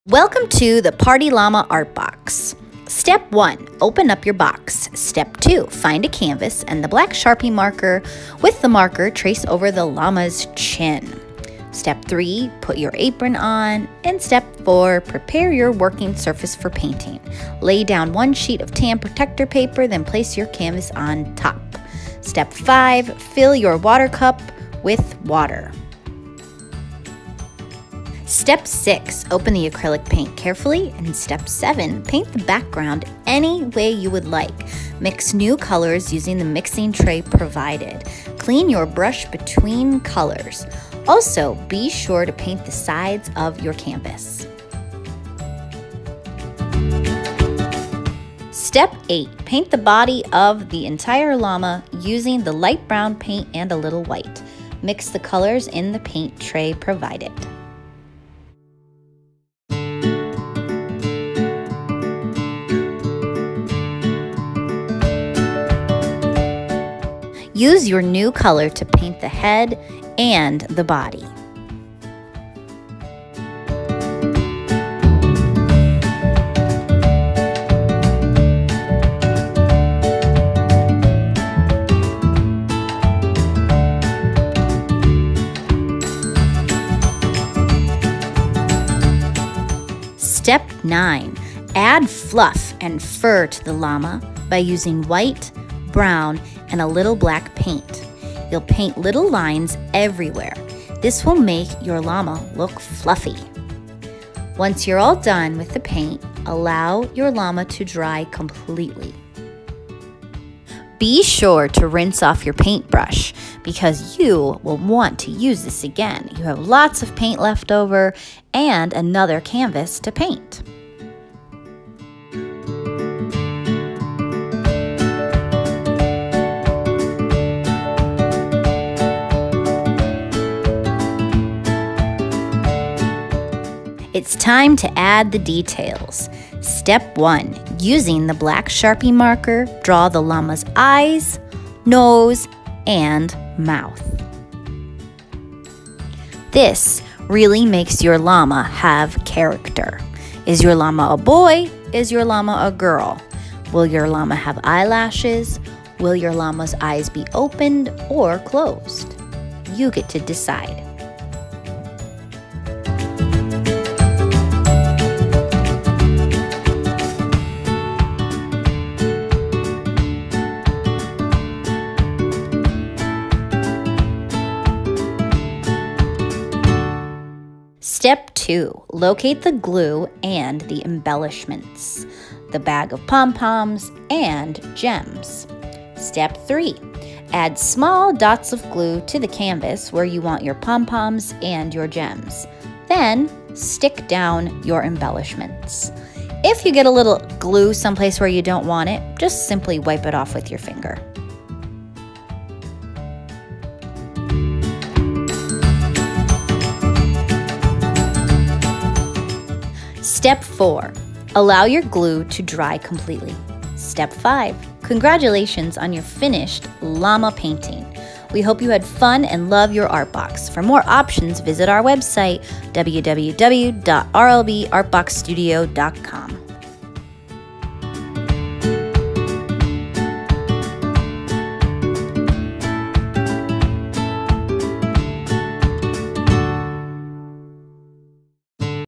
Welcome to the Party Llama Art Box. Step 1, open up your box. Step 2, find a canvas and the black Sharpie marker. With the marker, trace over the llama's chin. Step 3, put your apron on. And step 4, prepare your working surface for painting. Lay down one sheet of tan protector paper, then place your canvas on top. Step 5, fill your water cup with water. Step 6, open the acrylic paint carefully. And step 7, paint the background any way you would like. Mix new colors using the mixing tray provided. Clean your brush between colors. Also, be sure to paint the sides of your canvas. Step 8, paint the body of the entire llama using the light brown paint and a little white. Mix the colors in the paint tray provided. Use your new color to paint the head and the body. Step 9. Add fluff and fur to the llama by using white, brown, and a little black paint. You'll paint little lines everywhere. This will make your llama look fluffy. Once you're all done with the paint, allow your llama to dry completely. Be sure to rinse off your paintbrush because you will want to use this again. You have lots of paint left over and another canvas to paint. It's time to add the details. Step 1, using the black Sharpie marker, draw the llama's eyes, nose, and mouth. This really makes your llama have character. Is your llama a boy? Is your llama a girl? Will your llama have eyelashes? Will your llama's eyes be opened or closed? You get to decide. Step 2, locate the glue and the embellishments, the bag of pom-poms and gems. Step 3, add small dots of glue to the canvas where you want your pom-poms and your gems. Then stick down your embellishments. If you get a little glue someplace where you don't want it, just simply wipe it off with your finger. Step 4, allow your glue to dry completely. Step 5, congratulations on your finished llama painting. We hope you had fun and love your art box. For more options, visit our website, www.rlbartboxstudio.com.